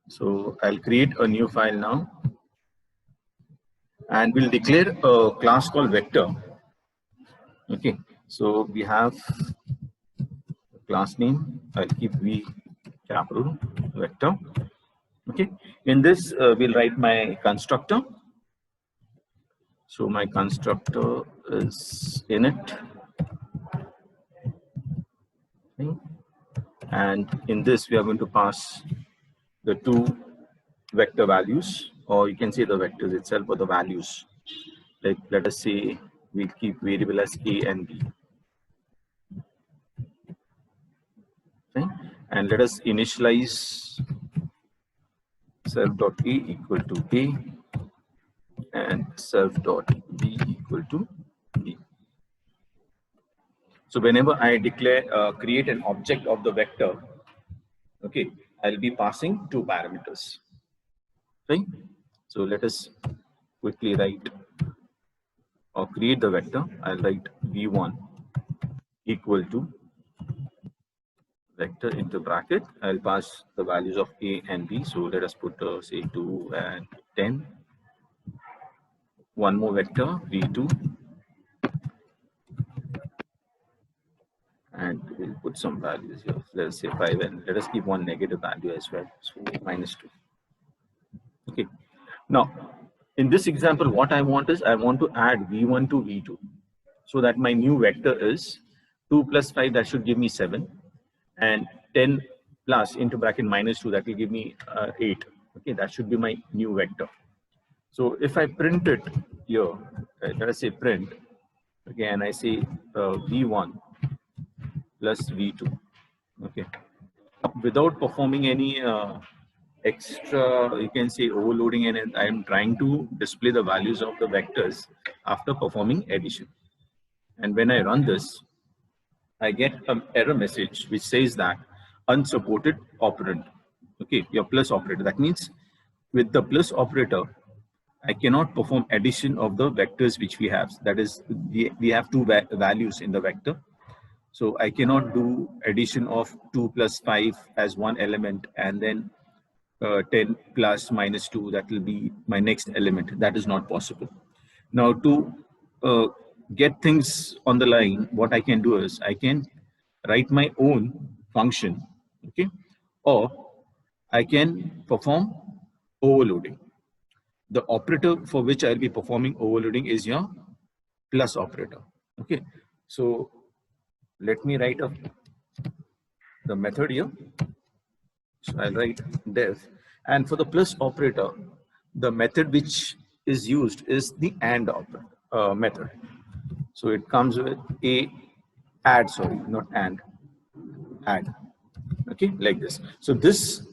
So I'll create a new file now, and we'll declare a class called vector. Okay, so we have class name. I'll keep v capital vector. Okay, in this we'll write my constructor. So my constructor is init, okay, and in this we are going to pass the two vector values, or you can say the vectors itself or the values. Like let us say we'll keep variable as a and b. Okay, and let us initialize self.a equal to a and self.b equal to b. So whenever I declare create an object of the vector, okay, I'll be passing two parameters. Right? So let us quickly write or create the vector. I'll write v1 equal to vector into bracket. I'll pass the values of a and b. So let us put say 2 and 10. One more vector v2, and we'll put some values here. Let us say 5, and let us keep one negative value as well. So -2. Okay. Now, in this example, what I want is I want to add v1 to v2, so that my new vector is 2 plus 5, that should give me 7, and 10 plus into bracket -2, that will give me 8. Okay, that should be my new vector. So if I print it here, let us say print, okay, and I say v1 plus v2, okay, without performing any extra, you can say, overloading, and I am trying to display the values of the vectors after performing addition. And when I run this, I get an error message which says that unsupported operand. Okay, your plus operator. That means with the plus operator, I cannot perform addition of the vectors which we have. That is, we have two values in the vector. So I cannot do addition of 2 plus 5 as one element, and then 10 plus -2, that will be my next element. That is not possible. Now to get things on the line, what I can do is I can write my own function, okay, or I can perform overloading. The operator for which I'll be performing overloading is your plus operator. Okay, so let me write up the method here. So I'll write def, and for the plus operator, the method which is used is the AND method. So it comes with a add, sorry, not AND, add. Okay, like this. So this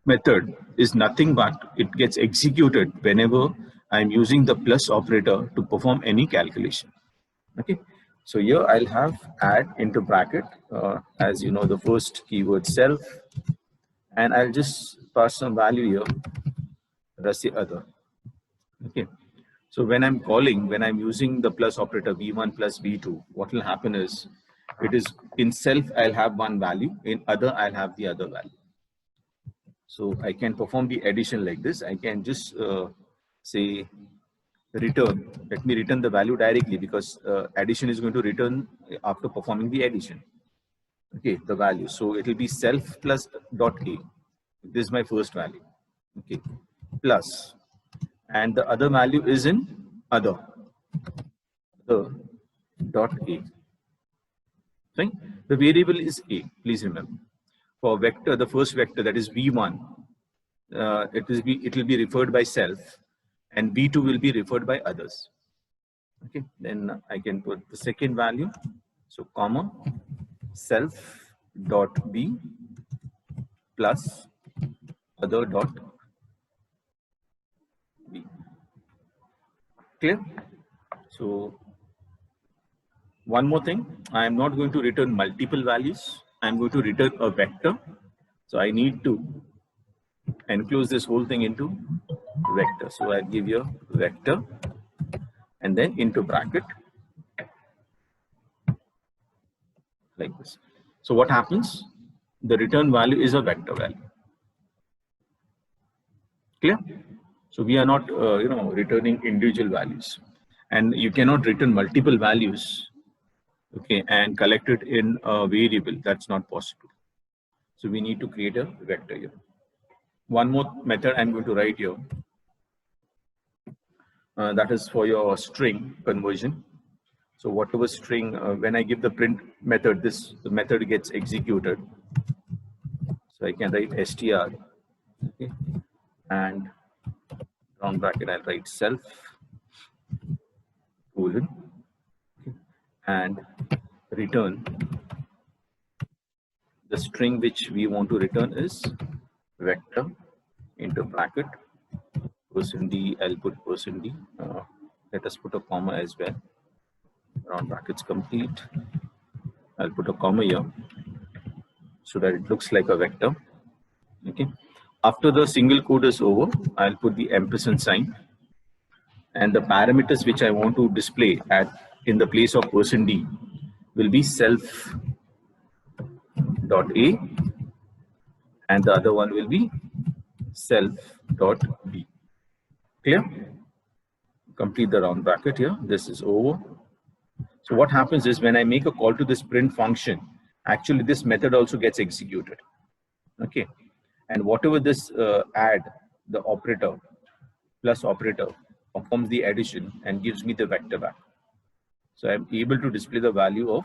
method is nothing but it gets executed whenever I'm using the plus operator to perform any calculation. Okay, so here I'll have add into bracket, as you know, the first keyword self, and I'll just pass some value here, that's the other. Okay, so when I'm calling, when I'm using the plus operator v1 plus v2, what will happen is, it is in self I'll have one value, in other I'll have the other value. So I can perform the addition like this. I can just say return, let me return the value directly, because addition is going to return after performing the addition. Okay, the value. So it will be self plus dot a. This is my first value. Okay, plus, and the other value is in other, the dot a. Right? The variable is a. Please remember, for vector, the first vector, that is v1, it will be referred by self, and v2 will be referred by others. Okay, then I can put the second value, so comma self dot b plus other dot b. Clear? So one more thing, I am not going to return multiple values. I am going to return a vector. So I need to enclose this whole thing into vector. So I give you a vector and then into bracket like this. So what happens? The return value is a vector value. Clear? So we are not, returning individual values, and you cannot return multiple values, okay, and collect it in a variable. That's not possible. So we need to create a vector here. One more method I'm going to write here. That is for your string conversion. So whatever string, when I give the print method, the method gets executed. So I can write str, okay, and round bracket I'll write self colon, okay, and return the string which we want to return is vector into bracket %d. I'll put %d. Let us put a comma as well. Round brackets complete. I'll put a comma here so that it looks like a vector. Okay. After the single quote is over, I'll put the ampersand sign, and the parameters which I want to display in the place of %d will be self dot a, and the other one will be self dot b. Clear? Complete the round bracket here. This is over. So what happens is when I make a call to this print function, actually this method also gets executed. Okay. And whatever this add, the operator, plus operator, performs the addition and gives me the vector back. So I'm able to display the value of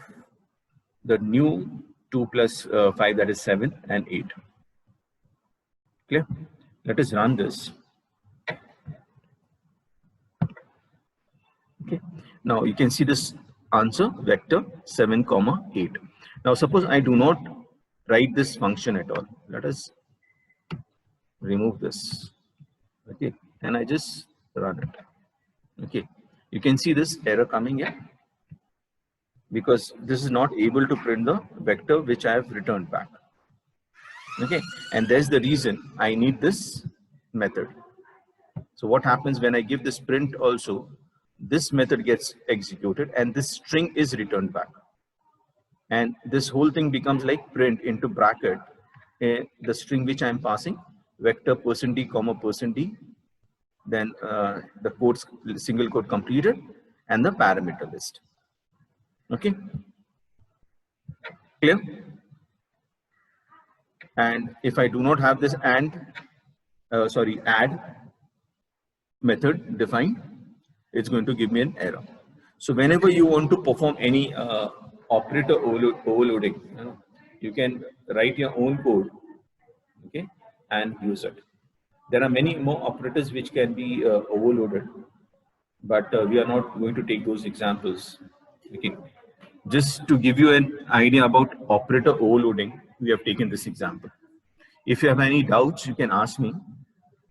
the new 2 plus 5, that is 7, and 8. Clear? Let us run this. Okay. Now you can see this answer vector 7, 8. Now suppose I do not write this function at all. Let us remove this. Okay, and I just run it. Okay, you can see this error coming here because this is not able to print the vector which I have returned back. Okay, and there's the reason I need this method. So what happens when I give this print also, this method gets executed and this string is returned back. And this whole thing becomes like print into bracket, the string which I'm passing, vector %d, comma %d, then the quotes, single quote completed, and the parameter list. Okay, clear? And if I do not have this add method defined, it's going to give me an error. So whenever you want to perform any operator overloading, you can write your own code, okay, and use it. There are many more operators which can be overloaded, but we are not going to take those examples. Okay. Just to give you an idea about operator overloading, we have taken this example. If you have any doubts, you can ask me,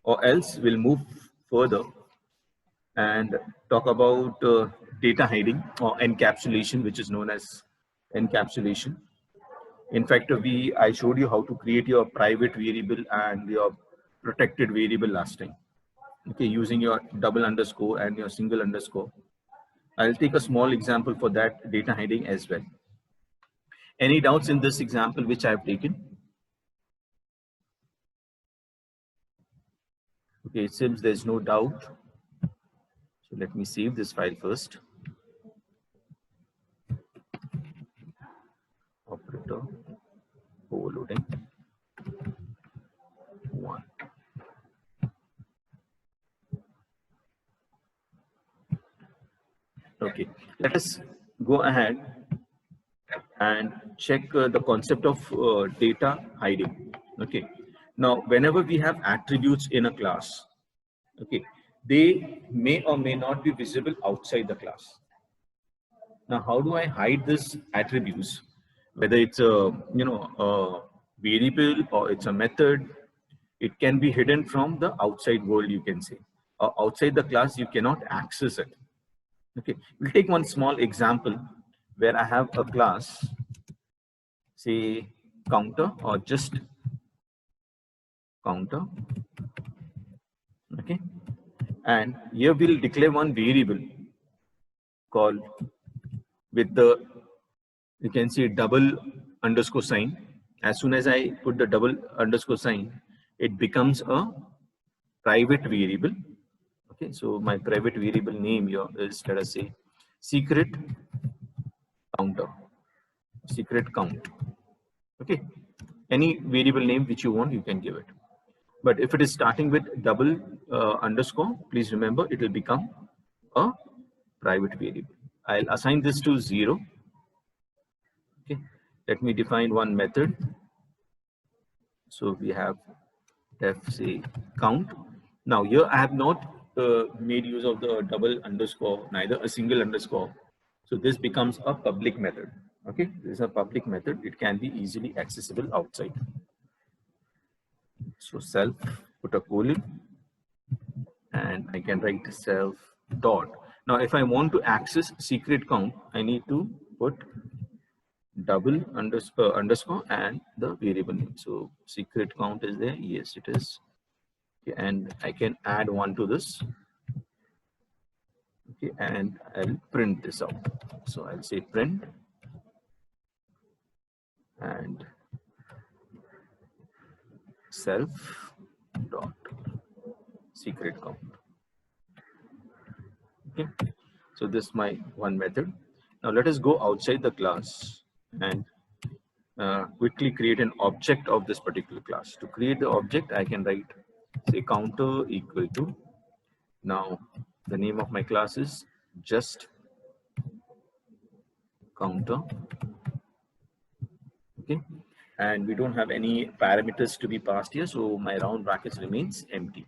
or else we'll move further and talk about data hiding or encapsulation, which is known as encapsulation. In fact, I showed you how to create your private variable and your protected variable last time. Okay, using your double underscore and your single underscore. I'll take a small example for that data hiding as well. Any doubts in this example which I have taken? Okay, it seems there's no doubt. So let me save this file first. Operator overloading 1. Okay, let us go ahead and check the concept of data hiding. Okay, now whenever we have attributes in a class, okay, they may or may not be visible outside the class. Now, how do I hide these attributes? Whether it's a a variable or it's a method, it can be hidden from the outside world, you can say, or outside the class you cannot access it. Okay, we'll take one small example where I have a class, say counter or just counter. Okay, and here we'll declare one variable called with the, you can see double underscore sign. As soon as I put the double underscore sign, it becomes a private variable. Okay, so my private variable name here is, let us say, secret counter, secret count. Okay, any variable name which you want, you can give it. But if it is starting with double underscore, please remember it will become a private variable. I'll assign this to 0. Okay, let me define one method. So we have def say count. Now here I have not made use of the double underscore, neither a single underscore. So this becomes a public method. Okay, this is a public method. It can be easily accessible outside. So self, put a colon, and I can write self dot. Now if I want to access secret count, I need to put double underscore and the variable name. So secret count is there. Yes, it is. Okay, and I can add one to this. Okay, and I'll print this out. So I'll say print and self dot secret count. Okay, so this is my one method. Now let us go outside the class and quickly create an object of this particular class. To create the object, I can write say counter equal to, now the name of my class is just counter. Okay, and we don't have any parameters to be passed here, so my round brackets remains empty.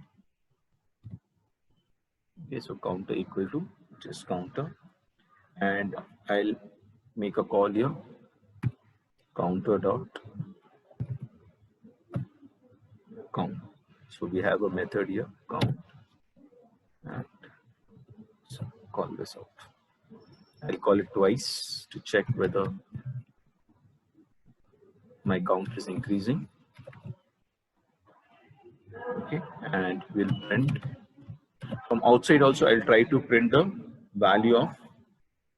Okay, so counter equal to just counter, and I'll make a call here, counter dot count. So we have a method here, count, and so call this out. I'll call it twice to check whether my count is increasing. Okay, and we'll print. From outside also, I'll try to print the value of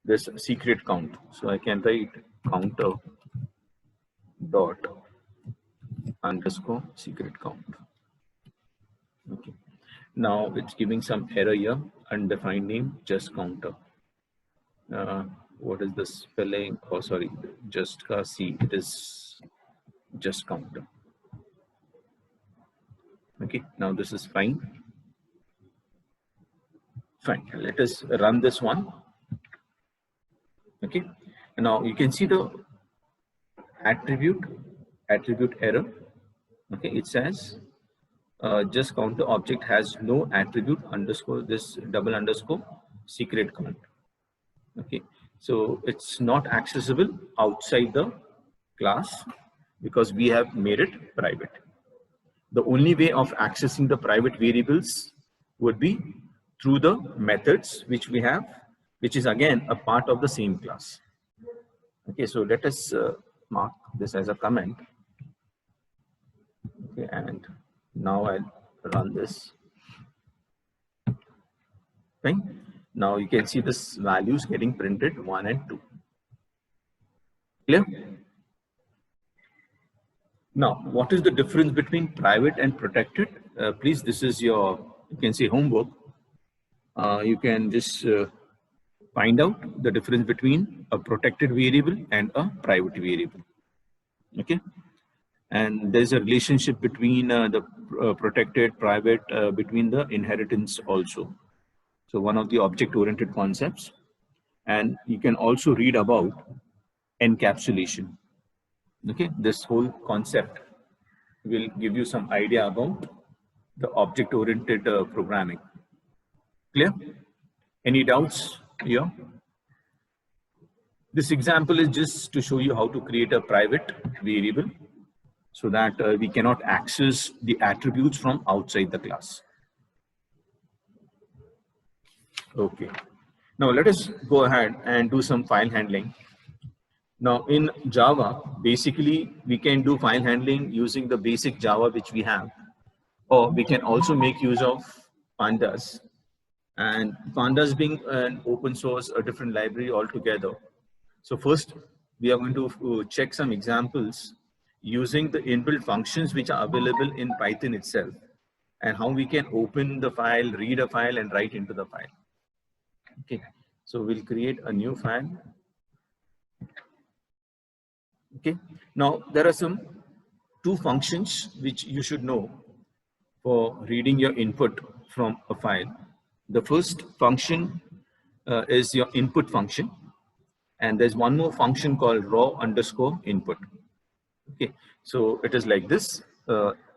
this secret count. So I can write counter dot underscore secret count. Okay, now it's giving some error here, undefined name, just counter. What is the spelling? Oh, sorry, just C. It is just counter. Okay, now this is fine. Fine. Let us run this one. Okay, and now you can see the attribute error. Okay, it says just counter object has no attribute underscore this double underscore secret count. Okay, so it's not accessible outside the class because we have made it private. The only way of accessing the private variables would be through the methods which we have, which is again a part of the same class. Okay, so let us mark this as a comment. Okay, and now I'll run this. Okay, now you can see this values getting printed 1 and 2. Clear? Now, what is the difference between private and protected? Please, this is your, you can say, homework. You can just find out the difference between a protected variable and a private variable. Okay, and there's a relationship between the protected, private, between the inheritance also. So one of the object-oriented concepts, and you can also read about encapsulation. Okay, this whole concept will give you some idea about the object-oriented programming. Clear? Any doubts here? This example is just to show you how to create a private variable so that we cannot access the attributes from outside the class. Okay. Now let us go ahead and do some file handling. Now in Java, basically we can do file handling using the basic Java which we have, or we can also make use of pandas. And pandas being an open source, a different library altogether. So first we are going to check some examples using the inbuilt functions which are available in Python itself. and how we can open the file, read a file, and write into the file. Okay, so we'll create a new file. Okay, now there are some two functions which you should know for reading your input from a file. The first function is your input function, and there's one more function called raw_input. Okay, so it is like this.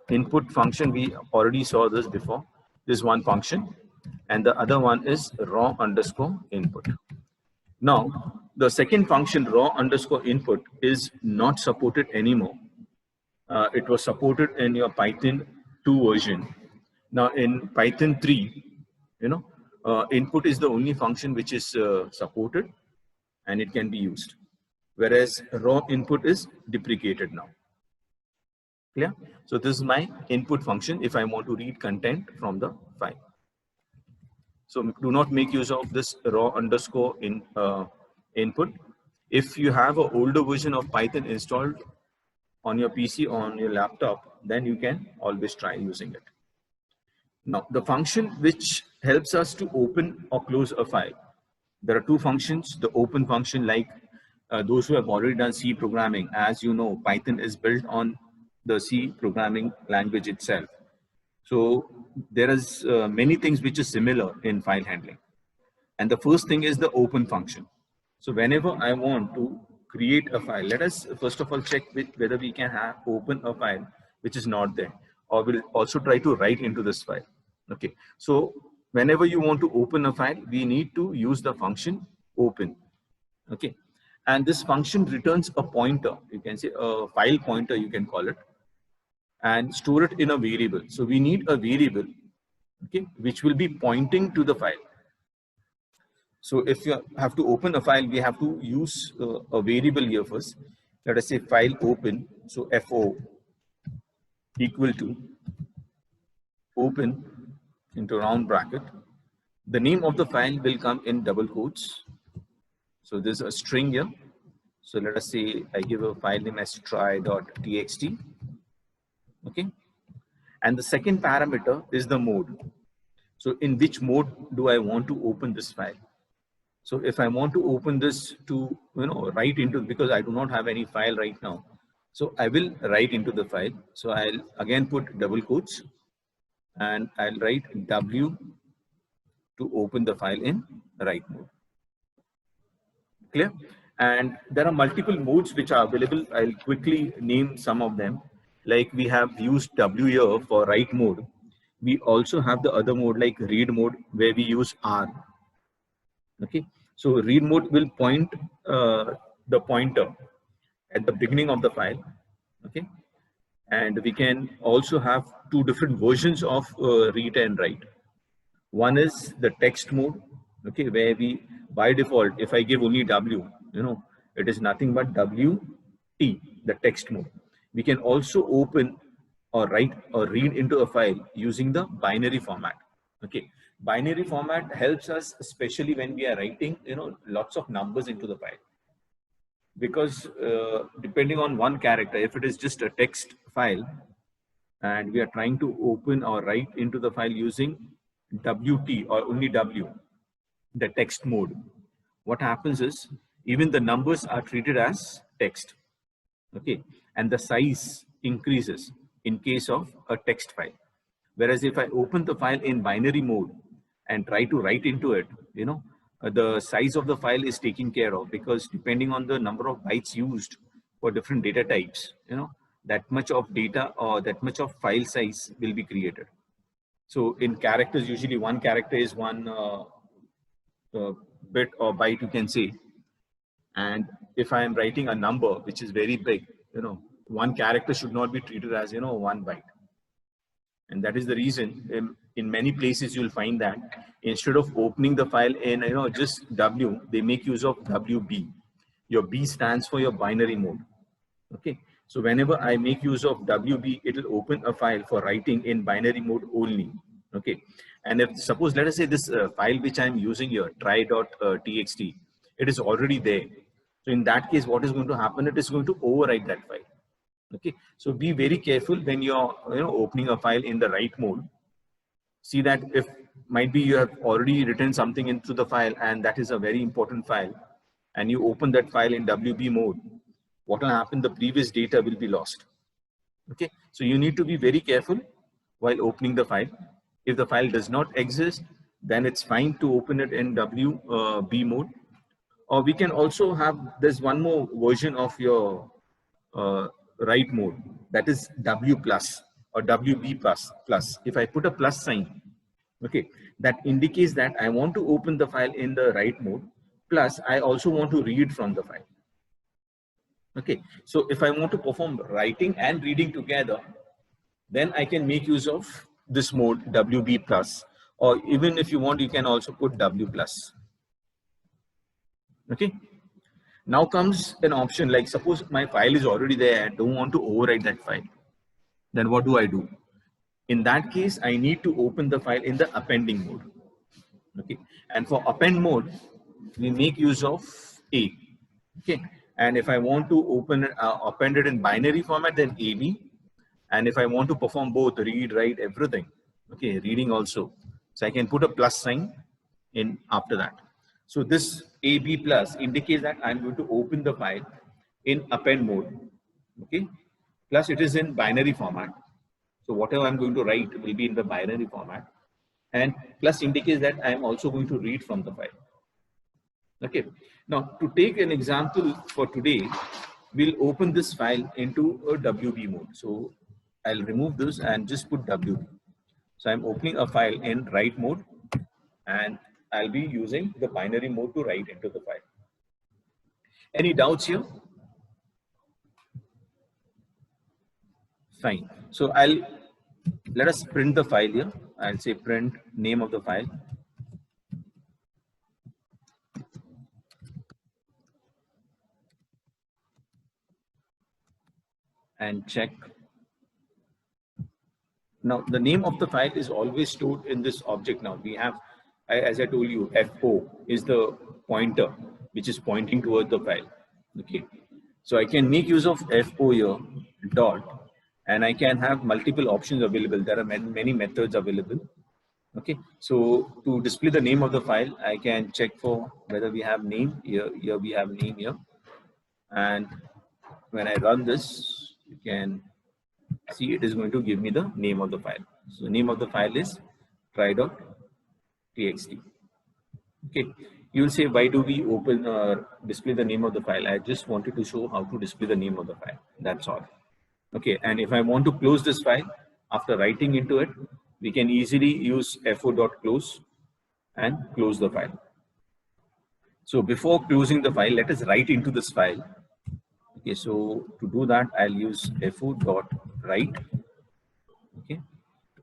Input function, we already saw this before. This one function, and the other one is raw_input. Now, the second function, raw_input, is not supported anymore. It was supported in your Python 2 version. Now, in Python 3, input is the only function which is supported, and it can be used. Whereas raw input is deprecated now. Clear? So this is my input function if I want to read content from the file. So do not make use of this raw_input. If you have an older version of Python installed on your PC, on your laptop, then you can always try using it. Now, the function which helps us to open or close a file. There are two functions. The open function, like those who have already done C programming, as you know, Python is built on the C programming language itself. So there is many things which is similar in file handling. And the first thing is the open function. So whenever I want to create a file, let us first of all check whether we can open a file which is not there, or we'll also try to write into this file. Okay, so whenever you want to open a file, we need to use the function open. Okay, and this function returns a pointer. You can say a file pointer, you can call it, and store it in a variable. So we need a variable, okay, which will be pointing to the file. So if you have to open a file, we have to use a variable here first. Let us say file open. So FO equal to open into round bracket. The name of the file will come in double quotes. So there's a string here. So let us say I give a file name as try.txt. Okay. And the second parameter is the mode. So in which mode do I want to open this file? So if I want to open this to, write into, because I do not have any file right now. So I will write into the file. So I'll again put double quotes and I'll write W to open the file in write mode. Clear? And there are multiple modes which are available. I'll quickly name some of them. Like we have used W here for write mode. We also have the other mode like read mode where we use R. Okay, so read mode will point the pointer at the beginning of the file. Okay, and we can also have two different versions of read and write. One is the text mode, okay, where we by default, if I give only W, it is nothing but WT, the text mode. We can also open or write or read into a file using the binary format. Okay, binary format helps us especially when we are writing, lots of numbers into the file. Because depending on one character, if it is just a text file and we are trying to open or write into the file using WT or only W, the text mode, what happens is even the numbers are treated as text. Okay, and the size increases in case of a text file. Whereas if I open the file in binary mode and try to write into it, the size of the file is taken care of, because depending on the number of bytes used for different data types, that much of data or that much of file size will be created. So in characters, usually one character is one bit or byte, you can say. And if I am writing a number which is very big, one character should not be treated as, 1 byte. And that is the reason in many places you'll find that instead of opening the file in, just W, they make use of WB. Your B stands for your binary mode. Okay. So whenever I make use of WB, it will open a file for writing in binary mode only. Okay. And if suppose, let us say this file which I'm using here, try.txt, it is already there. So in that case, what is going to happen? It is going to overwrite that file. Okay, so be very careful when you're opening a file in the write mode. see that if might be you have already written something into the file and that is a very important file, and you open that file in WB mode, what will happen? The previous data will be lost. Okay, so you need to be very careful while opening the file. If the file does not exist, then it's fine to open it in WB mode. Or we can also have, there's one more version of your write mode, that is W plus or WB plus. If I put a plus sign, okay, that indicates that I want to open the file in the write mode, plus I also want to read from the file. Okay, so if I want to perform writing and reading together, then I can make use of this mode WB plus, or even if you want, you can also put W plus. Okay, now comes an option like, suppose my file is already there, I don't want to overwrite that file. Then what do I do? In that case, I need to open the file in the appending mode. Okay, and for append mode, we make use of A. Okay, and if I want to open it, append it in binary format, then AB. And if I want to perform both, read, write, everything, okay, reading also, so I can put a plus sign in after that. So this AB plus indicates that I'm going to open the file in append mode, okay, plus it is in binary format. So whatever I'm going to write will be in the binary format, and plus indicates that I'm also going to read from the file. Okay, now to take an example for today, we'll open this file into a WB mode. So I'll remove this and just put WB. So I'm opening a file in write mode, and I'll be using the binary mode to write into the file. Any doubts here? Fine. So let us print the file here. I'll say print name of the file. And check. Now the name of the file is always stored in this object. Now we have, as I told you, FO is the pointer which is pointing towards the file. Okay, so I can make use of FO here dot, and I can have multiple options available. There are many methods available. Okay, so to display the name of the file, I can check for whether we have name here. Here we have name here, and when I run this, you can see it is going to give me the name of the file. So the name of the file is try.txt. Okay, you will say, why do we open or display the name of the file? I just wanted to show how to display the name of the file. That's all. Okay, and if I want to close this file after writing into it, we can easily use fo.close and close the file. So before closing the file, let us write into this file. Okay, so to do that, I'll use fo.write. Okay,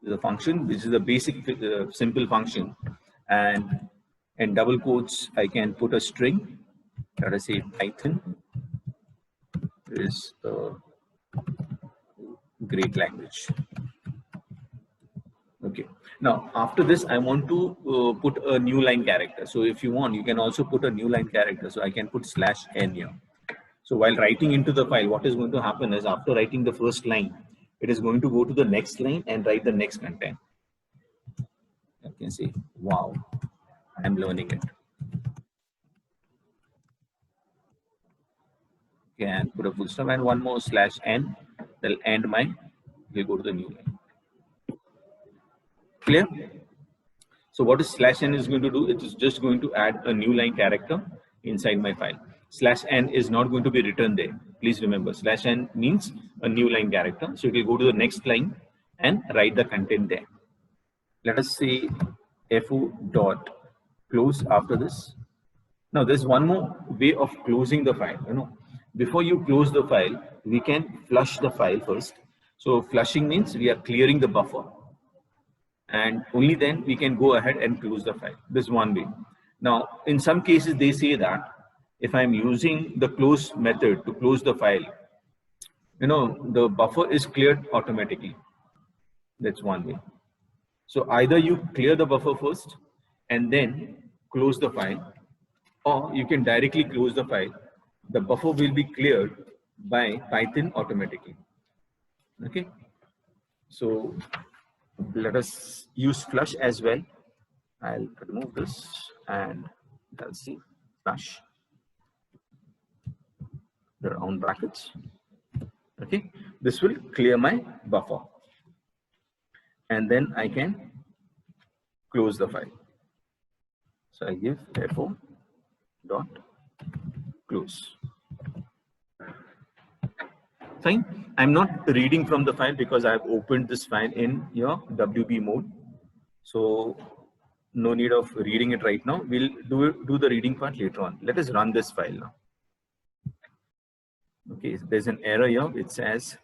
the function, which is a basic simple function, and in double quotes, I can put a string. Let us say Python is a great language. Okay, now after this, I want to put a new line character. So if you want, you can also put a new line character. So I can put /n here. So while writing into the file, what is going to happen is, after writing the first line, it is going to go to the next line and write the next content. You can say, wow, I'm learning it. Okay, and put a full stop and one more /n. That'll end we'll go to the new line. Clear? So what is /n is going to do? It is just going to add a new line character inside my file. /n is not going to be written there. Please remember, /n means a new line character. So it will go to the next line and write the content there. Let us say fo.close after this. Now there's one more way of closing the file. Before you close the file, we can flush the file first. So flushing means we are clearing the buffer, and only then we can go ahead and close the file. This is one way. Now, in some cases, they say that if I'm using the close method to close the file, the buffer is cleared automatically. That's one way. So either you clear the buffer first and then close the file, or you can directly close the file. The buffer will be cleared by Python automatically. Okay. So let us use flush as well. I'll remove this and I'll see flush the round brackets. Okay, this will clear my buffer, and then I can close the file. So I give FO dot close. Fine. I'm not reading from the file because I've opened this file in your WB mode. So no need of reading it right now. We'll do the reading part later on. Let us run this file now. Okay, there's an error here. It says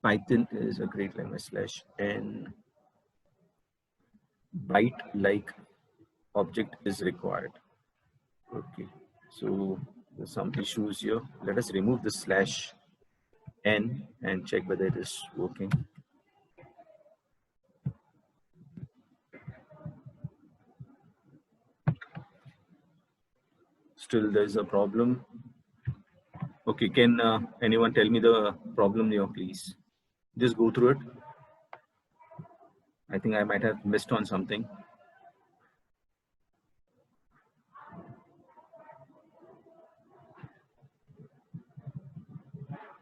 Python is a great language /n byte like object is required. Okay, so there's some issues here. Let us remove the /n and check whether it is working. Still there's a problem. Okay, can anyone tell me the problem here, please? Just go through it. I think I might have missed on something.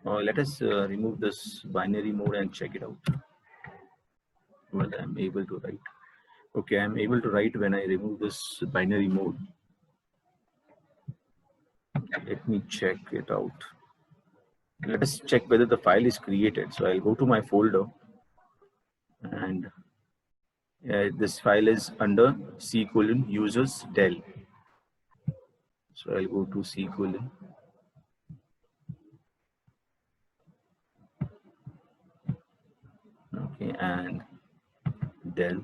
Let us remove this binary mode and check it out. Whether I'm able to write. Okay, I'm able to write when I remove this binary mode. Let me check it out. Let us check whether the file is created. So I'll go to my folder, and this file is under C:\users del. So I'll go to C:\. Okay, and del.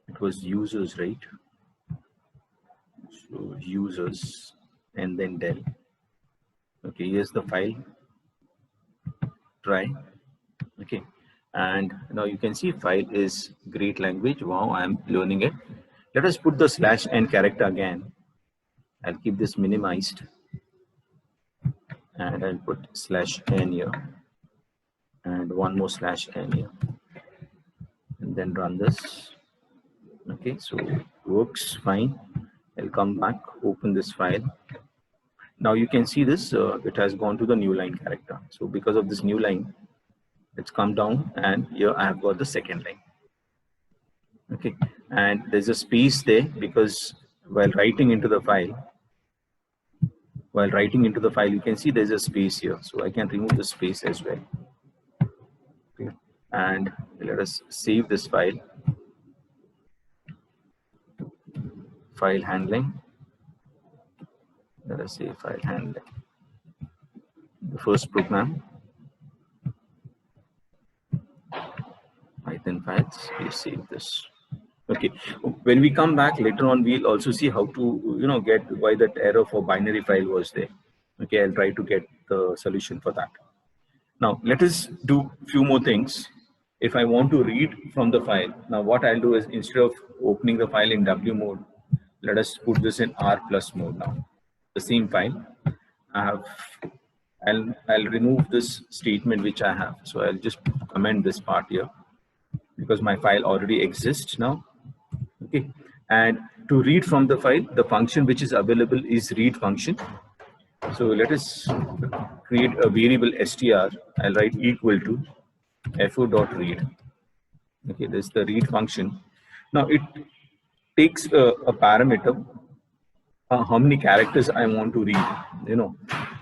It was users, right? So users and then del. Okay, here's the file. Try. Okay, and now you can see file is great language. Wow, I'm learning it. Let us put the /n character again. I'll keep this minimized, and I'll put /n here, and one more /n here, and then run this. Okay, so works fine. I'll come back, open this file. Now you can see this, it has gone to the new line character. So because of this new line, it's come down, and here I have got the second line. Okay, and there's a space there because while writing into the file, you can see there's a space here. So I can remove the space as well. Okay, and let us save this file. File handling. Let us say file handling. The first program, Python files. We save this. Okay. When we come back later on, we'll also see how to get why that error for binary file was there. Okay, I'll try to get the solution for that. Now let us do few more things. If I want to read from the file, now what I'll do is instead of opening the file in W mode, let us put this in R+ mode now. The same file. I'll remove this statement which I have. So I'll just comment this part here because my file already exists now. Okay, and to read from the file, the function which is available is read function. So let us create a variable str. I'll write equal to fo.read. Okay, this is the read function. Now it takes a parameter, how many characters I want to read,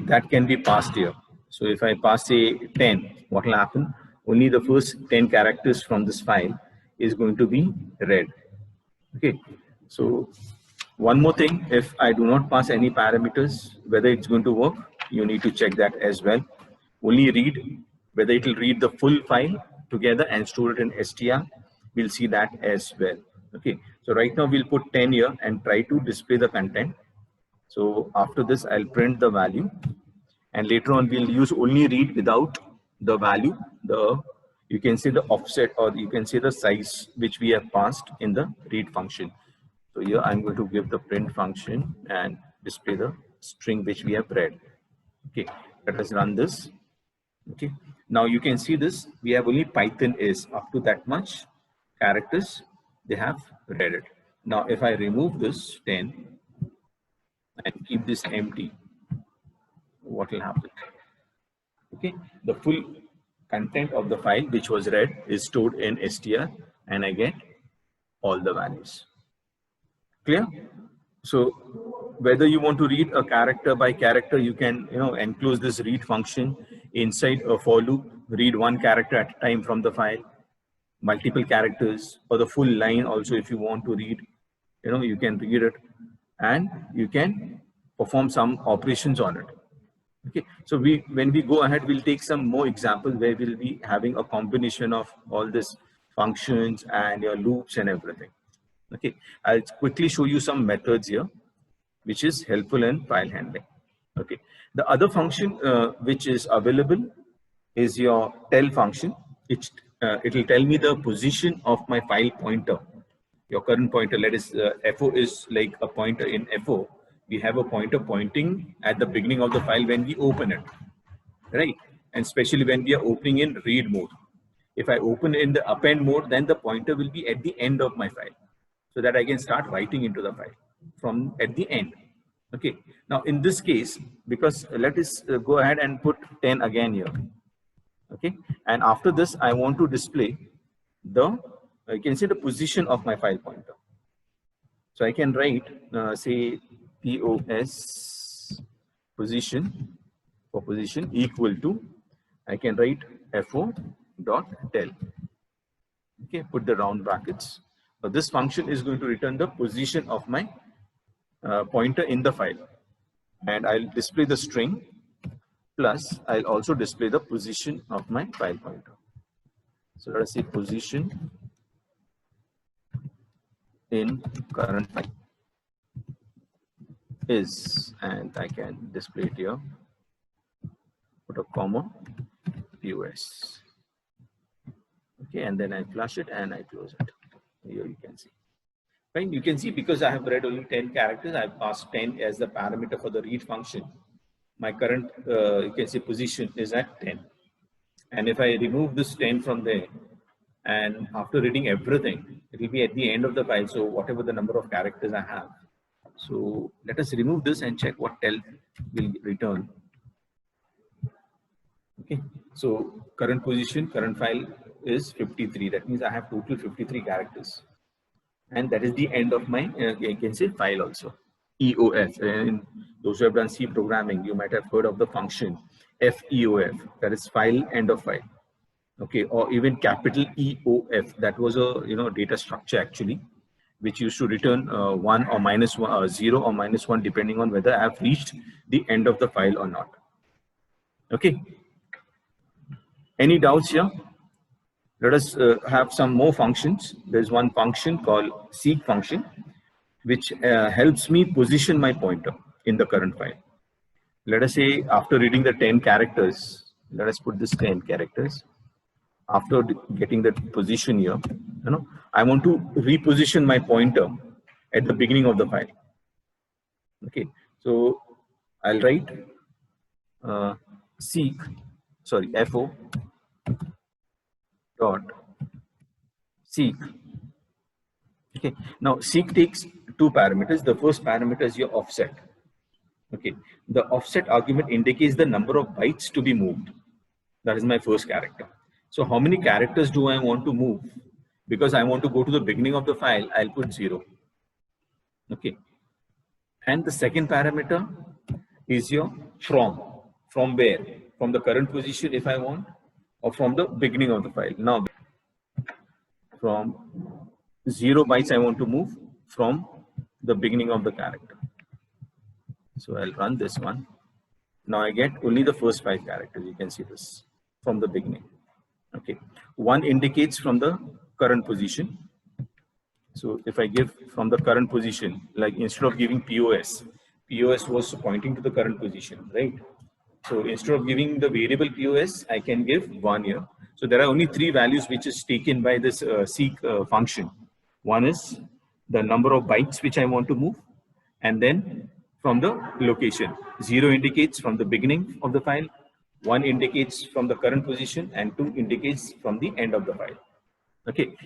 that can be passed here. So if I pass say 10, what will happen? Only the first 10 characters from this file is going to be read. Okay, so one more thing, if I do not pass any parameters, whether it's going to work, you need to check that as well. Only read, whether it will read the full file together and store it in str, we'll see that as well. Okay, so right now we'll put 10 here and try to display the content. So after this, I'll print the value, and later on we'll use only read without the value, you can say the offset, or you can say the size which we have passed in the read function. So here I'm going to give the print function and display the string which we have read. Okay, let us run this. Okay, Now you can see this, we have only Python is up to that much characters, they have read it. Now if I remove this 10 and keep this empty, what will happen? Okay, the full content of the file which was read is stored in str and I get all the values. Clear? So whether you want to read a character by character, you can enclose this read function inside a for loop, read one character at a time from the file, multiple characters, or the full line also. If you want to read, you can read it and you can perform some operations on it. Okay, so when we go ahead, we'll take some more examples where we'll be having a combination of all these functions and your loops and everything. Okay, I'll quickly show you some methods here, which is helpful in file handling. Okay, the other function which is available is your tell function. It will tell me the position of my file pointer, your current pointer. Let us FO is like a pointer. In FO, we have a pointer pointing at the beginning of the file when we open it, right? And especially when we are opening in read mode. If I open in the append mode, then the pointer will be at the end of my file, so that I can start writing into the file from at the end. Okay, now in this case, because let us go ahead and put 10 again here. Okay, and after this I want to display the, you can see the position of my file pointer. So I can write say POS position, for position equal to, I can write FO dot tell. Okay, put the round brackets. So this function is going to return the position of my pointer in the file, and I'll display the string plus I'll also display the position of my file pointer. So let us say position in current file is, and I can display it here, put a comma, POS. Okay, and then I flush it and I close it. Here you can see. Right, you can see because I have read only 10 characters, I've passed 10 as the parameter for the read function. My current, you can see position is at 10. And if I remove this 10 from there, and after reading everything, it will be at the end of the file. So whatever the number of characters I have. So let us remove this and check what tell will return. Okay, so current position, current file is 53. That means I have total 53 characters. And that is the end of my, you can say file also. EOF, and those who have done C programming, you might have heard of the function FEOF, that is file end of file. Okay, or even capital EOF, that was a data structure actually, which used to return 1 or minus 1, 0 or minus 1, depending on whether I have reached the end of the file or not. Okay, any doubts here? Let us have some more functions. There's one function called seek function, which helps me position my pointer in the current file. Let us say after reading the 10 characters, let us put this 10 characters. After getting the position here, I want to reposition my pointer at the beginning of the file. Okay, so I'll write FO dot seek. Okay, now seek takes two parameters. The first parameter is your offset. Okay, the offset argument indicates the number of bytes to be moved. That is my first character. So how many characters do I want to move? Because I want to go to the beginning of the file, I'll put 0. Okay, and the second parameter is your from where? From the current position if I want, or from the beginning of the file. Now from 0 bytes I want to move from the beginning of the character. So I'll run this one. Now I get only the first 5 characters. You can see this from the beginning. Okay, 1 indicates from the current position. So if I give from the current position, like instead of giving POS was pointing to the current position, right? So instead of giving the variable POS, I can give 1 here. So there are only 3 values which is taken by this seek function. One is the number of bytes which I want to move, and then from the location. 0 indicates from the beginning of the file, One indicates from the current position and 2 indicates from the end of the file. Okay.